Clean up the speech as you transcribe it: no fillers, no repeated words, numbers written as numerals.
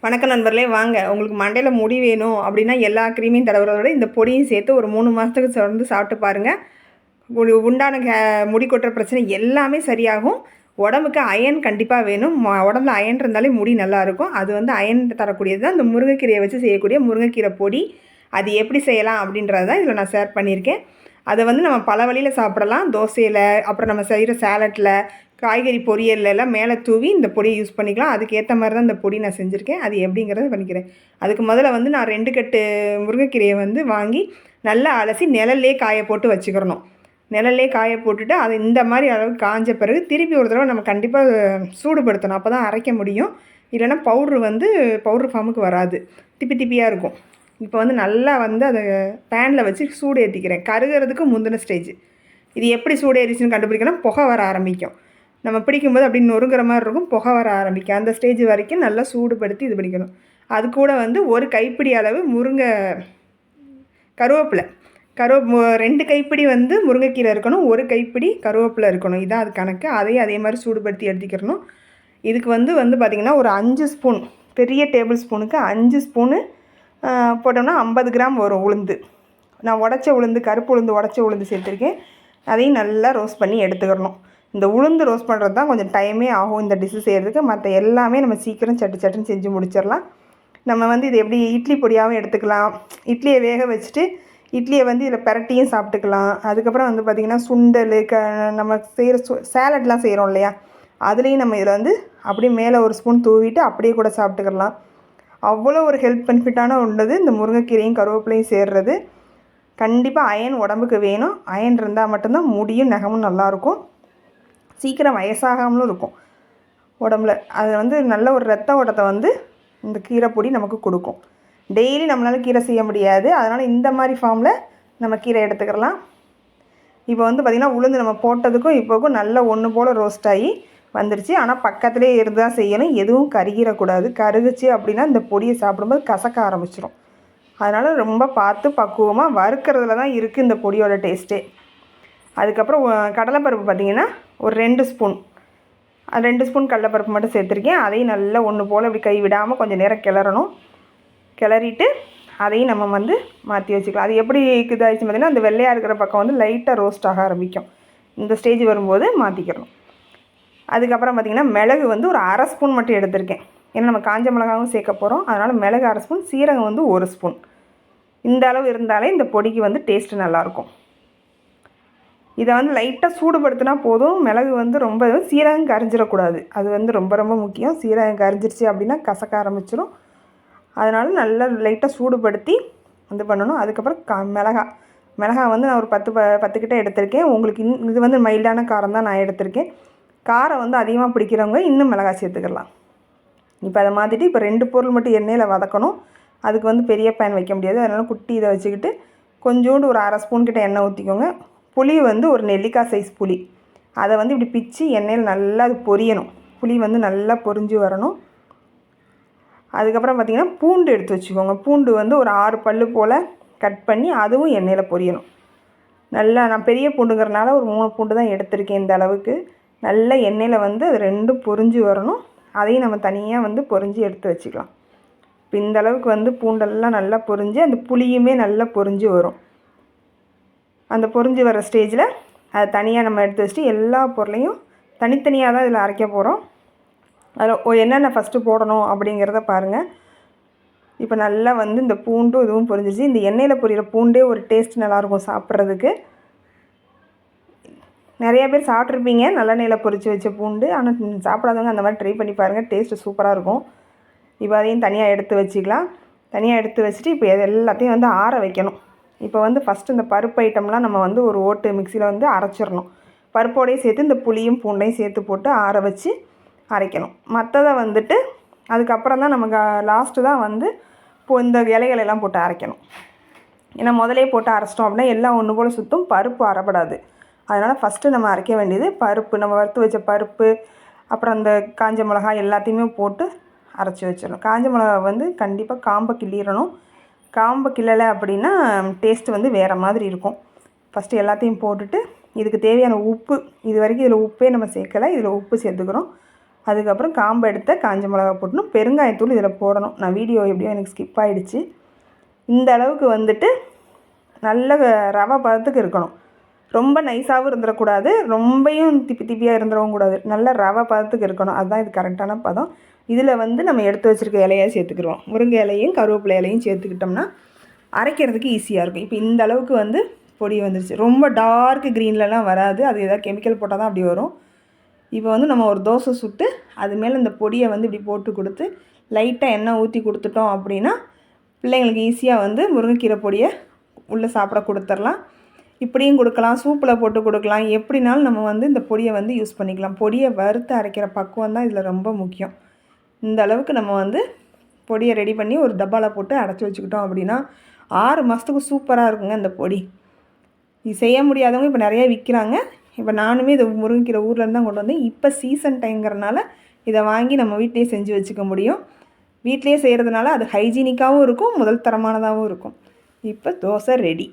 வணக்கம் நண்பர்களே, வாங்க உங்களுக்கு மண்டையில் முடி வேணும் அப்படின்னா எல்லா க்ரீமையும் தடவுறத விட இந்த பொடியும் சேர்த்து ஒரு 3 மாதத்துக்கு தொடர்ந்து சாப்பிட்டு பாருங்கள். உண்டான முடி கொட்டுற பிரச்சனை எல்லாமே சரியாகும். உடம்புக்கு அயன் கண்டிப்பாக வேணும். உடம்புல அயன் இருந்தாலே முடி நல்லாயிருக்கும். அது வந்து அயன் தரக்கூடியது தான் இந்த முருங்கைக்கீரையை வச்சு செய்யக்கூடிய முருங்கைக்கீரை பொடி. அது எப்படி செய்யலாம் அப்படின்றது தான் இதில் நான் ஷேர் பண்ணியிருக்கேன். அதை வந்து நம்ம பல வழியில் சாப்பிடலாம். தோசையில், அப்புறம் நம்ம செய்கிற சேலட்டில், காய்கறி பொரியல்ல எல்லாம் மேலே தூவி இந்த பொடியை யூஸ் பண்ணிக்கலாம். அதுக்கு ஏற்ற மாதிரி தான் இந்த பொடி நான் செஞ்சுருக்கேன். அது எப்படிங்கிறத பண்ணிக்கிறேன். அதுக்கு முதல்ல வந்து நான் 2 கட்டு முருங்கைக்கீரையை வந்து வாங்கி நல்லா அலசி நிழல்லே காய போட்டு வச்சுக்கிறணும். நிழல்லே காய போட்டுட்டு அதை இந்த மாதிரி அளவுக்கு காஞ்ச பிறகு திருப்பி ஒரு தடவை நம்ம கண்டிப்பாக சூடுபடுத்தணும். அப்போ தான் அரைக்க முடியும். இல்லைன்னா பவுட்ரு ஃபார்முக்கு வராது, திப்பி திப்பியாக இருக்கும். இப்போ வந்து நல்லா வந்து அதை பேனில் வச்சு சூடு ஏற்றிக்கிறேன். கருகிறதுக்கு முந்தின ஸ்டேஜ். இது எப்படி சூடு ஏறிச்சுன்னு கண்டுபிடிக்கணும். புகை வர ஆரம்பிக்கும். நம்ம பிடிக்கும்போது அப்படி நொறுங்குற மாதிரி இருக்கும், புகை வர ஆரம்பிக்கும். அந்த ஸ்டேஜ் வரைக்கும் நல்லா சூடுபடுத்தி இது பண்ணிக்கணும். அது கூட வந்து ஒரு கைப்பிடி அளவு கருவேப்பிலை 2 கைப்பிடி வந்து முருங்கைக்கீரை இருக்கணும், 1 கைப்பிடி கருவேப்பிலை இருக்கணும். இதான் அது கணக்கு. அதையும் அதே மாதிரி சூடுபடுத்தி எடுத்துக்கிறணும். இதுக்கு வந்து பார்த்திங்கன்னா ஒரு 5 ஸ்பூன், பெரிய டேபிள் ஸ்பூனுக்கு 5 ஸ்பூனு போட்டோம்னா 50 கிராம் வரும் உளுந்து. நான் உடச்ச உளுந்து, கருப்பு உளுந்து உடச்ச உளுந்து சேர்த்துருக்கேன். அதையும் நல்லா ரோஸ்ட் பண்ணி எடுத்துக்கிறணும். இந்த உளுந்து ரோஸ்ட் பண்ணுறது தான் கொஞ்சம் டைமே ஆகும் இந்த டிஷ்ஷு செய்கிறதுக்கு. மற்ற எல்லாமே நம்ம சீக்கிரம் சட்டுன்னு செஞ்சு முடிச்சிடலாம். நம்ம வந்து இது எப்படி இட்லி பொடியாகவும் எடுத்துக்கலாம். இட்லியை வேக வச்சுட்டு இட்லியை வந்து இதில் பிரட்டியும் சாப்பிட்டுக்கலாம். அதுக்கப்புறம் வந்து பார்த்திங்கன்னா சுண்டல், நம்ம செய்கிற சேலட்லாம் செய்கிறோம் இல்லையா, அதுலேயும் நம்ம இதில் வந்து அப்படியே மேலே ஒரு ஸ்பூன் தூவிட்டு அப்படியே கூட சாப்பிட்டுக்கலாம். அவ்வளோ ஒரு ஹெல்த் பெனிஃபிட்டான உள்ளது இந்த முருங்கைக்கீரையும் கருவேப்பிலையும் சேர்றது. கண்டிப்பாக அயன் உடம்புக்கு வேணும். அயன் இருந்தால் மட்டும்தான் முடியும் நகமும் நல்லாயிருக்கும். சீக்கிரம் வயசாகாமலும் இருக்கும் உடம்புல. அது வந்து நல்ல ஒரு ரத்த ஓட்டத்தை வந்து இந்த கீரை பொடி நமக்கு கொடுக்கும். டெய்லி நம்மளால் கீரை செய்ய முடியாது, அதனால் இந்த மாதிரி ஃபார்மில் நம்ம கீரை எடுத்துக்கலாம். இப்போ வந்து பார்த்திங்கன்னா உளுந்து நம்ம போட்டதுக்கும் இப்போக்கும் நல்லா ஒன்று போல் ரோஸ்ட் ஆகி வந்துடுச்சு. ஆனால் பக்கத்துலேயே இருந்து தான் செய்யணும். எதுவும் கருகிடக்கூடாது. கருகுச்சு அப்படின்னா இந்த பொடியை சாப்பிடும்போது கசக்க ஆரம்பிச்சிடும். அதனால் ரொம்ப பார்த்து பக்குவமாக வறுக்கிறதுல தான் இருக்குது இந்த பொடியோட டேஸ்ட்டே. அதுக்கப்புறம் கடலைப்பருப்பு பார்த்திங்கன்னா ஒரு 2 ஸ்பூன், 2 ஸ்பூன் கடலைப்பருப்பு மட்டும் சேர்த்துருக்கேன். அதையும் நல்லா ஒன்று போல் இப்படி கை விடாமல் கொஞ்சம் நேரம் கிளறணும். கிளறிட்டு அதையும் நம்ம வந்து மாற்றி வச்சுக்கலாம். அது எப்படி இதாகிடுச்சு பார்த்திங்கன்னா அந்த வெள்ளையாக இருக்கிற பக்கம் வந்து லைட்டாக ரோஸ்ட் ஆக ஆரம்பிக்கும். இந்த ஸ்டேஜ் வரும்போது மாற்றிக்கிறணும். அதுக்கப்புறம் பார்த்திங்கன்னா மிளகு வந்து ஒரு 1/2 ஸ்பூன் மட்டும் எடுத்திருக்கேன். ஏன்னா நம்ம காஞ்ச மிளகாவும் சேர்க்க போகிறோம். அதனால் மிளகு 1/2 ஸ்பூன், சீரகம் வந்து 1 ஸ்பூன். இந்த அளவு இருந்தாலே இந்த பொடிக்கு வந்து டேஸ்ட்டு நல்லாயிருக்கும். இதை வந்து லைட்டாக சூடுபடுத்தினா போதும். மிளகு வந்து ரொம்ப, சீரகம் கரிஞ்சிடக்கூடாது. அது வந்து ரொம்ப ரொம்ப முக்கியம். சீரகம் கரிஞ்சிருச்சு அப்படின்னா கசக்க ஆரம்பிச்சிடும். அதனால் நல்லா லைட்டாக சூடுபடுத்தி இது பண்ணணும். அதுக்கப்புறம் மிளகாய் வந்து நான் ஒரு 10 கிட்ட எடுத்திருக்கேன். உங்களுக்கு இது வந்து மைல்டான காரம் தான் நான் எடுத்திருக்கேன். காரம் வந்து அதிகமாக பிடிக்கிறவங்க இன்னும் மிளகாய் சேர்த்துக்கலாம். இப்போ அதை மாற்றிட்டு இப்போ 2 பொருள் மட்டும் எண்ணெயில் வதக்கணும். அதுக்கு வந்து பெரிய பேன் வைக்க முடியாது. அதனால் குட்டி இதை வச்சுக்கிட்டு கொஞ்சோண்டு ஒரு 1/2 ஸ்பூன் கிட்ட எண்ணெய் ஊற்றிக்கோங்க. புளி வந்து ஒரு நெல்லிக்காய் சைஸ் புளி, அதை வந்து இப்படி பிச்சு எண்ணெயில் நல்லா அது பொரியணும். புளி வந்து நல்லா பொரிஞ்சு வரணும். அதுக்கப்புறம் பார்த்திங்கன்னா பூண்டு எடுத்து வச்சுக்கோங்க. பூண்டு வந்து ஒரு 6 பல் போல் கட் பண்ணி அதுவும் எண்ணெயில் பொரியணும். நல்லா, நான் பெரிய பூண்டுங்கிறனால ஒரு 3 பூண்டு தான் எடுத்திருக்கேன். இந்த அளவுக்கு நல்ல எண்ணெயில் வந்து அது 2ம் பொரிஞ்சு வரணும். அதையும் நம்ம தனியாக வந்து பொரிஞ்சு எடுத்து வச்சுக்கலாம். இப்போ இந்த அளவுக்கு வந்து பூண்டெல்லாம் நல்லா பொரிஞ்சு அந்த புளியுமே நல்லா பொரிஞ்சு வரும். அந்த பொரிஞ்சு வர ஸ்டேஜில் அதை தனியாக நம்ம எடுத்து வச்சுட்டு எல்லா பொருளையும் தனித்தனியாக தான் இதில் அரைக்க போகிறோம். அதில் என்னென்ன ஃபஸ்ட்டு போடணும் அப்படிங்கிறத பாருங்கள். இப்போ நல்லா வந்து இந்த பூண்டும் இதுவும் பொரிஞ்சிச்சு. இந்த எண்ணெயில் பொரியிற பூண்டே ஒரு டேஸ்ட் நல்லாயிருக்கும் சாப்பிட்றதுக்கு. நிறைய பேர் சாப்பிட்ருப்பீங்க நல்லெண்ணெயில் பொரித்து வச்ச பூண்டு. ஆனால் சாப்பிடாதவங்க அந்த மாதிரி ட்ரை பண்ணி பாருங்கள், டேஸ்ட்டு சூப்பராக இருக்கும். இப்போ அதையும் தனியாக எடுத்து வச்சுக்கலாம். தனியாக எடுத்து வச்சுட்டு இப்போ எல்லாத்தையும் வந்து ஆற வைக்கணும். இப்போ வந்து ஃபஸ்ட்டு இந்த பருப்பு ஐட்டம்லாம் நம்ம வந்து ஒரு ஓட்டு மிக்சியில் வந்து அரைச்சிடணும். பருப்போடையும் சேர்த்து இந்த புளியும் பூண்டையும் சேர்த்து போட்டு ஆற வச்சு அரைக்கணும். மற்றதை வந்துட்டு அதுக்கப்புறம் தான் நமக்கு லாஸ்ட்டு தான் வந்து இந்த இலைகளெல்லாம் போட்டு அரைக்கணும். ஏன்னா முதலே போட்டு அரைச்சிட்டோம் அப்படின்னா எல்லாம் ஒன்று போல் சுற்றும், பருப்பு அரைப்படாது. அதனால் ஃபஸ்ட்டு நம்ம அரைக்க வேண்டியது பருப்பு, நம்ம வறுத்து வச்ச பருப்பு, அப்புறம் அந்த காஞ்ச மிளகாய் எல்லாத்தையுமே போட்டு அரைச்சி வச்சிடணும். காஞ்ச மிளகா வந்து கண்டிப்பாக காம்பை கிள்ளிடணும். காம்பை கிள்ளலை அப்படின்னா டேஸ்ட்டு வந்து வேறு மாதிரி இருக்கும். ஃபஸ்ட்டு எல்லாத்தையும் போட்டுட்டு இதுக்கு தேவையான உப்பு, இது வரைக்கும் இதில் உப்பே நம்ம சேர்க்கலை, இதில் உப்பு சேர்த்துக்கிறோம். அதுக்கப்புறம் காம்பு எடுத்த காஞ்ச மிளகா போட்டணும். பெருங்காயத்தூள் இதில் போடணும். நான் வீடியோ எப்படியோ எனக்கு ஸ்கிப் ஆகிடுச்சு. இந்த அளவுக்கு வந்துட்டு நல்ல ரவை பதத்துக்கு இருக்கணும். ரொம்ப நைஸாகவும் இருந்துடக்கூடாது, ரொம்பையும் திப்பியாக இருந்துடவும் கூடாது. நல்ல ரவை பதத்துக்கு இருக்கணும். அதுதான் இது கரெக்டான பதம். இதில் வந்து நம்ம எடுத்து வச்சுருக்க இலையாக சேர்த்துக்கிடுவோம். முருங்கை இலையும் கருவேப்பிலை இலையும் சேர்த்துக்கிட்டோம்னா அரைக்கிறதுக்கு ஈஸியாக இருக்கும். இப்போ இந்த அளவுக்கு வந்து பொடி வந்துருச்சு. ரொம்ப டார்க் க்ரீன்லலாம் வராது, அது எதாவது கெமிக்கல் போட்டால் தான் அப்படி வரும். இப்போ வந்து நம்ம ஒரு தோசை சுட்டு அது மேலே இந்த பொடியை வந்து இப்படி போட்டு கொடுத்து லைட்டாக எண்ணெய் ஊற்றி கொடுத்துட்டோம் அப்படின்னா பிள்ளைங்களுக்கு ஈஸியாக வந்து முருங்கைக்கீரை பொடியை உள்ளே சாப்பிட கொடுத்துடலாம். இப்படியும் கொடுக்கலாம், சூப்பில் போட்டு கொடுக்கலாம். எப்படினாலும் நம்ம வந்து இந்த பொடியை வந்து யூஸ் பண்ணிக்கலாம். பொடியை வறுத்து அரைக்கிற பக்குவம் தான் இதில் ரொம்ப முக்கியம். இந்த அளவுக்கு நம்ம வந்து பொடியை ரெடி பண்ணி ஒரு டப்பாவில் போட்டு அடைச்சி வச்சுக்கிட்டோம் அப்படின்னா 6 மாதத்துக்கு சூப்பராக இருக்குங்க இந்த பொடி. இது செய்ய முடியாதவங்க இப்போ நிறைய விற்கிறாங்க. இப்போ நானுமே இது முருங்கைக்கீரை ஊர்லேருந்து தான் கொண்டு வந்தேன். இப்போ சீசன் டைம்ங்கிறனால இதை வாங்கி நம்ம வீட்டிலேயே செஞ்சு வச்சுக்க முடியும். வீட்டிலேயே செய்கிறதுனால அது ஹைஜீனிக்காகவும் இருக்கும், முதல் தரமானதாகவும் இருக்கும். இப்போ தோசை ரெடி.